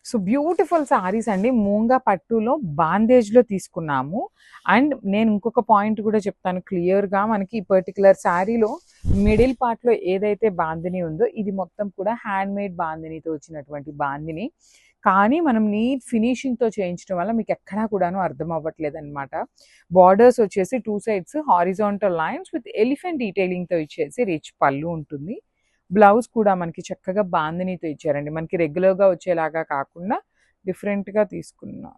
So beautiful saris అండి. మూంగా పట్టులో బాందేజ్‌లో తీసుకున్నాము. అండ్ నేను ఇంకొక పాయింట్ కూడా చెప్తాను క్లియర్‌గా. మనకి ఈ పర్టిక్యులర్ సారీలో మిడిల్ పార్ట్‌లో ఏదైతే బాందిని ఉందో ఇది మొత్తం కూడా హ్యాండ్‌మేడ్ బాందినితో వచ్చినటువంటి బాందిని. కానీ మనం నీట్ ఫినిషింగ్‌తో చేయించడం వల్ల మీకు ఎక్కడా కూడాను అర్థం అవ్వట్లేదనమాట. బార్డర్స్ వచ్చేసి 2 sides horizontal lines with elephant డీటెయిలింగ్‌తో ఇచ్చేసి రిచ్ పళ్ళు ఉంటుంది. బ్లౌజ్ కూడా మనకి చక్కగా బాందినీతో ఇచ్చారండి. మనకి రెగ్యులర్‌గా వచ్చేలాగా కాకుండా డిఫరెంట్‌గా తీసుకున్నా.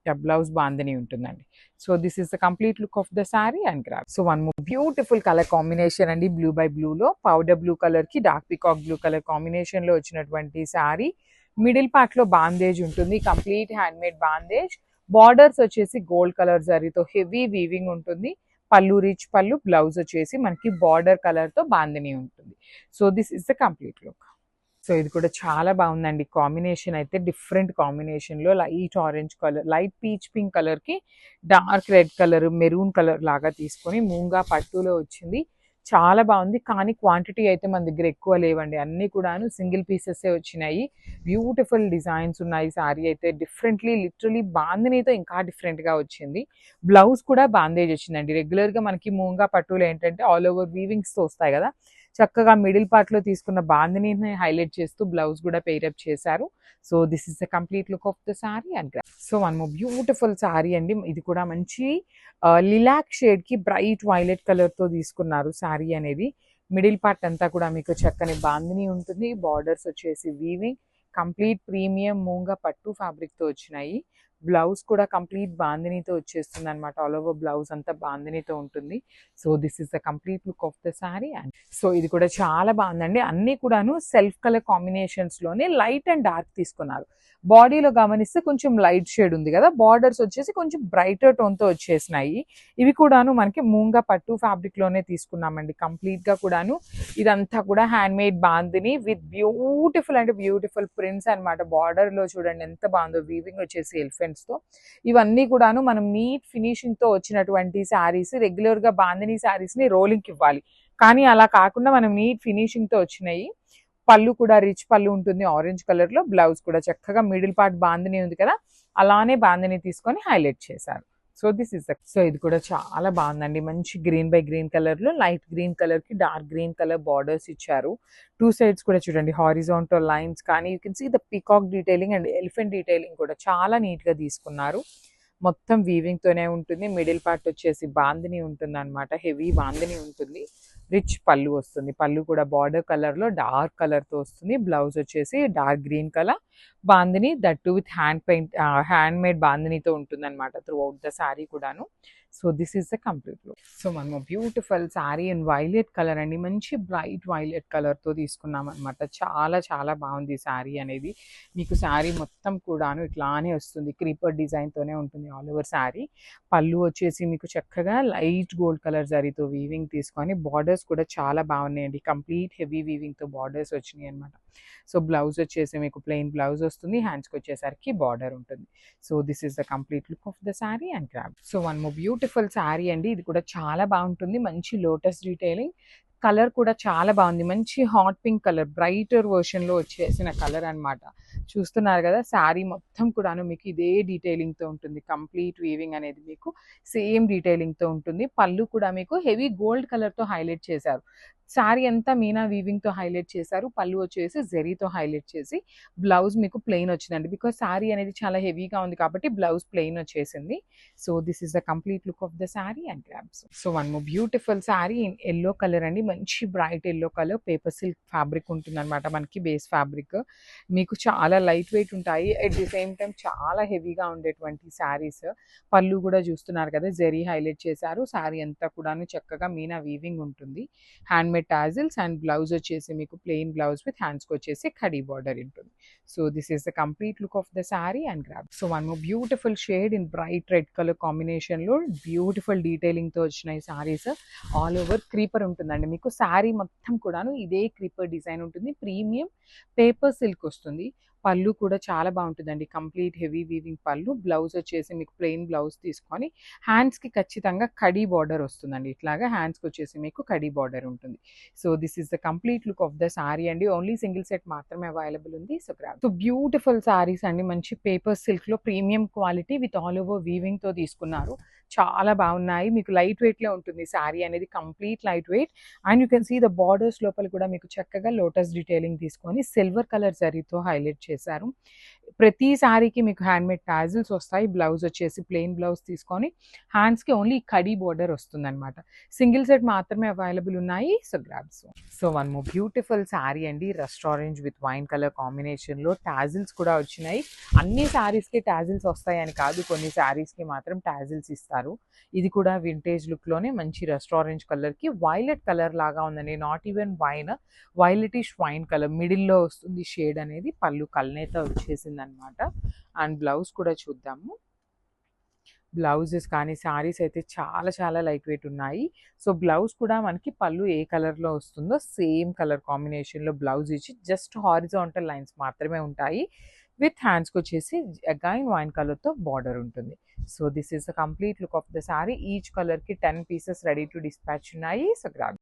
బ్లౌజ్ బాందిని ఉంటుందండి. So this is the complete look of the sari and grab. So one more beautiful colour combination అండి. బ్లూ బై బ్లూలో పౌడర్ బ్లూ కలర్‌కి డార్క్ పీకాక్ బ్లూ కలర్ కాంబినేషన్‌లో వచ్చినటువంటి సారీ. మిడిల్ పార్ట్‌లో బాందేజ్ ఉంటుంది. Complete handmade bandhej. బార్డర్స్ వచ్చేసి gold colour జరీతో heavy weaving ఉంటుంది. పళ్ళు రిచ్ పళ్ళు, బ్లౌజ్ వచ్చేసి మనకి బార్డర్ కలర్‌తో బాందిని ఉంటుంది. So this is the complete look. So ఇది కూడా చాలా బాగుందండి. కాంబినేషన్ అయితే డిఫరెంట్ కాంబినేషన్‌లో light orange colour, light peach pink కలర్‌కి dark red colour, maroon colour లాగా తీసుకొని మూంగా పట్టులో వచ్చింది. చాలా బాగుంది. కానీ క్వాంటిటీ అయితే మన దగ్గర ఎక్కువ లేవండి. అన్నీ కూడాను సింగిల్ పీసెసే వచ్చినాయి. బ్యూటిఫుల్ డిజైన్స్ ఉన్నాయి. సారీ అయితే డిఫరెంట్‌లీ లిటరల్లీ బాందినీతో ఇంకా డిఫరెంట్‌గా వచ్చింది. బ్లౌజ్ కూడా బాందేజ్ వచ్చిందండి. రెగ్యులర్‌గా మనకి మూంగా పట్టులో ఏంటంటే ఆల్ ఓవర్ వీవింగ్స్‌తో వస్తాయి కదా! చక్కగా మిడిల్ పార్ట్‌లో తీసుకున్న బాందినీని హైలైట్ చేస్తూ బ్లౌజ్ కూడా పెయిరప్ చేశారు. So this is the complete look of the sari and so one more beautiful sari అండి. ఇది కూడా మంచి లిలాక్ షేడ్‌కి బ్రైట్ వైలెట్ కలర్‌తో తీసుకున్నారు సారీ అనేది. మిడిల్ పార్ట్ అంతా కూడా మీకు చక్కని బాందిని ఉంటుంది. బార్డర్స్ వచ్చేసి వీవింగ్ కంప్లీట్ ప్రీమియం మూంగా పట్టు ఫ్యాబ్రిక్‌తో వచ్చినాయి. బ్లౌజ్ కూడా కంప్లీట్ బాందినీతో వచ్చేస్తుంది అనమాట. ఆల్ ఓవర్ బ్లౌజ్ అంతా బాందినీతో ఉంటుంది. So this is the complete look of the sari and so ఇది కూడా చాలా బాగుందండి. అన్నీ కూడాను సెల్ఫ్ కలర్ కాంబినేషన్స్‌లోనే లైట్ అండ్ డార్క్ తీసుకున్నారు. బాడీలో గమనిస్తే కొంచెం లైట్ షేడ్ ఉంది కదా! బార్డర్స్ వచ్చేసి కొంచెం బ్రైటర్ టోన్‌తో వచ్చేసినాయి. ఇవి కూడాను మనకి మూంగా పట్టు ఫ్యాబ్రిక్‌లోనే తీసుకున్నామండి. కంప్లీట్‌గా కూడాను ఇదంతా కూడా హ్యాండ్‌మేడ్ బాందిని విత్ బ్యూటిఫుల్ అంటే బ్యూటిఫుల్ ప్రింట్స్ అనమాట. బార్డర్‌లో చూడండి ఎంత బాగుందో వీవింగ్ వచ్చేసి ఎలిఫెంట్స్‌తో. ఇవన్నీ కూడాను మనం నీట్ ఫినిషింగ్‌తో వచ్చినటువంటి శారీస్. రెగ్యులర్‌గా బాందిని శారీస్‌ని రోలింగ్‌కి ఇవ్వాలి. కానీ అలా కాకుండా మనం నీట్ ఫినిషింగ్‌తో వచ్చినాయి. పళ్ళు కూడా రిచ్ పళ్ళు ఉంటుంది ఆరెంజ్ కలర్‌లో. బ్లౌజ్ కూడా చక్కగా మిడిల్ పార్ట్ బాందిని ఉంది కదా! అలానే బాందిని తీసుకొని హైలైట్ చేశారు. So this is the so ఇది కూడా చాలా బాగుందండి. మంచి గ్రీన్ బై గ్రీన్ కలర్‌లో లైట్ గ్రీన్ కలర్‌కి డార్క్ గ్రీన్ కలర్ బార్డర్స్ ఇచ్చారు. 2 సైడ్స్ కూడా చూడండి హారిజాంటల్ లైన్స్ కానీ you can see the peacock detailing and elephant detailing కూడా చాలా నీట్‌గా తీసుకున్నారు. మొత్తం వీవింగ్‌తోనే ఉంటుంది. మిడిల్ పార్ట్ వచ్చేసి బాందిని ఉంటుందన్నమాట. హెవీ బాందిని ఉంటుంది. రిచ్ పళ్ళు వస్తుంది. పళ్ళు కూడా బార్డర్ కలర్‌లో డార్క్ కలర్‌తో వస్తుంది. బ్లౌజ్ వచ్చేసి dark green colour. Bandhani that too with handmade బాందినితో ఉంటుందన్నమాట త్రూ ఔట్ ద సారీ కూడాను. So this is the complete look. So మనము beautiful sari in violet colour అండి. మంచి బ్రైట్ వైలెట్ కలర్‌తో తీసుకున్నామన్నమాట. చాలా చాలా బాగుంది సారీ అనేది. మీకు సారీ మొత్తం కూడాను ఇట్లానే వస్తుంది. క్రీపర్ డిజైన్‌తోనే ఉంటుంది ఆల్ ఓవర్ సారీ. పళ్ళు వచ్చేసి మీకు చక్కగా లైట్ గోల్డ్ కలర్ జరీతో వీవింగ్ తీసుకొని బార్డర్స్ కూడా చాలా బాగున్నాయండి. కంప్లీట్ హెవీ వీవింగ్‌తో బార్డర్స్ వచ్చినాయి అనమాట. సో బ్లౌజ్ వచ్చేసి మీకు ప్లెయిన్ బ్లౌజ్ వస్తుంది. హ్యాండ్స్‌కి వచ్చేసరికి బార్డర్ ఉంటుంది. So this is the complete look of the sari and grab. So one more beautiful sari అండి. ఇది కూడా చాలా బాగుంటుంది. మంచి లోటస్ డీటెయిలింగ్. కలర్ కూడా చాలా బాగుంది. మంచి హాట్ పింక్ కలర్ బ్రైటర్ వర్షన్‌లో వచ్చేసిన కలర్ అనమాట. చూస్తున్నారు కదా! సారీ మొత్తం కూడాను మీకు ఇదే డీటెయిలింగ్‌తో ఉంటుంది. కంప్లీట్ వీవింగ్ అనేది మీకు సేమ్ డీటెయిలింగ్‌తో ఉంటుంది. పళ్ళు కూడా మీకు హెవీ గోల్డ్ కలర్‌తో హైలైట్ చేశారు. సారీ అంతా మీనా వీవింగ్‌తో హైలైట్ చేశారు. పళ్ళు వచ్చేసి జరీతో హైలైట్ చేసి బ్లౌజ్ మీకు ప్లెయిన్ వచ్చిందండి. బికాజ్ సారీ అనేది చాలా హెవీగా ఉంది కాబట్టి బ్లౌజ్ ప్లెయిన్ వచ్చేసింది. So this is the complete look of the sari and grabs. So one more beautiful sari in yellow colour అండి. మంచి bright yellow colour paper silk fabric ఉంటుందన్నమాట మనకి బేస్ ఫ్యాబ్రిక్. మీకు చాలా లైట్ వెయిట్ ఉంటాయి. At the same time చాలా హెవీగా ఉండేటువంటి సారీస్. పళ్ళు కూడా చూస్తున్నారు కదా! జరీ హైలైట్ చేశారు. సారీ అంతా కూడాను చక్కగా మీనా వీవింగ్ ఉంటుంది. హ్యాండ్‌మేడ్ టాజిల్స్ అండ్ బ్లౌజ్ వచ్చేసి మీకు ప్లెయిన్ బ్లౌజ్ విత్ హ్యాండ్స్‌కి వచ్చేసి కడీ బార్డర్ ఉంటుంది. So this is the complete look of the sari and grab. So one more beautiful shade in bright red colour కాంబినేషన్‌లో బ్యూటిఫుల్ డీటెయిలింగ్‌తో వచ్చినాయి సారీస్. ఆల్ ఓవర్ క్రీపర్ ఉంటుందండి. మీకు sorry మొత్తం కూడాను ఇదే క్రీపర్ డిజైన్ ఉంటుంది. ప్రీమియం పేపర్ సిల్క్ వస్తుంది. పళ్ళు కూడా చాలా బాగుంటుందండి, కంప్లీట్ హెవీ వీవింగ్ పళ్ళు. బ్లౌజ్ వచ్చేసి మీకు ప్లెయిన్ బ్లౌజ్ తీసుకొని హ్యాండ్స్కి ఖచ్చితంగా కడీ బార్డర్ వస్తుందండి, ఇట్లాగా హ్యాండ్స్కి వచ్చేసి మీకు కడీ బార్డర్ ఉంటుంది. So this is the complete look of the sorry అండి. ఓన్లీ సింగిల్ సెట్ మాత్రమే అవైలబుల్ ఉంది. So grab. So beautiful saris అండి, మంచి పేపర్ సిల్క్ లో premium quality with all over weaving తో తీసుకున్నారు. చాలా బాగున్నాయి. మీకు లైట్ వెయిట్ లో ఉంటుంది సారీ అనేది, complete light weight. And you can see the borders లోపల కూడా మీకు చక్కగా లోటస్ డీటెయిలింగ్ తీసుకొని సిల్వర్ కలర్ జరీతో హైలైట్ చేశారు. ప్రతి సారీకి మీకు హ్యాండ్ మేడ్ టాజిల్స్ వస్తాయి. బ్లౌజ్ వచ్చేసి ప్లెయిన్ బ్లౌజ్ తీసుకొని హ్యాండ్స్కి ఓన్లీ కడీ బార్డర్ వస్తుంది అనమాట. సింగిల్ సెట్ మాత్రమే అవైలబుల్ ఉన్నాయి. So grabs. So one more beautiful sari అండి, rust orange with wine colour కాంబినేషన్లో టాజిల్స్ కూడా వచ్చినాయి. అన్ని సారీస్కి టాజిల్స్ వస్తాయని కాదు, కొన్ని సారీస్కి మాత్రం టాజిల్స్ ఇస్తారు. ఇది కూడా వింటేజ్ లుక్లోనే మంచి రస్ట్ ఆరెంజ్ కలర్కి వైలెట్ కలర్ లాగా ఉందండి, not even wine, violetish wine colour మిడిల్లో వస్తుంది షేడ్ అనేది. పళ్ళు కల్నేత వచ్చేసింది అనమాట. అండ్ బ్లౌజ్ కూడా చూద్దాము. బ్లౌజెస్ కానీ శారీస్ అయితే చాలా చాలా లైట్ వెయిట్ ఉన్నాయి. సో బ్లౌజ్ కూడా మనకి పళ్ళు ఏ కలర్లో వస్తుందో సేమ్ కలర్ కాంబినేషన్లో బ్లౌజ్ ఇచ్చి జస్ట్ హారిజాంటల్ లైన్స్ మాత్రమే ఉంటాయి. విత్ హ్యాండ్స్కి వచ్చేసి అగైన్ వైన్ కలర్తో బార్డర్ ఉంటుంది. So this is the complete look of the sari. Each కలర్కి 10 పీసెస్ రెడీ టు డిస్పాచ్ ఉన్నాయి. So grab.